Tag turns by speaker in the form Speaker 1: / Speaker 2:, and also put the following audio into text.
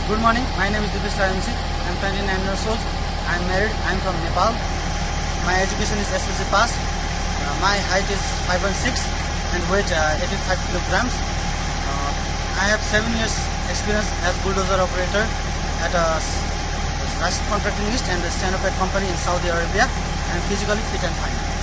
Speaker 1: Good morning. My name is Dipesh MC. I'm 29 years old. I'm married. I'm from Nepal. My education is SSC pass. My height is 5'6" and weight 85 kilograms. I have 7 years experience as bulldozer operator at a Rashid Contracting East and the Stanopet company in Saudi Arabia. I'm physically fit and fine.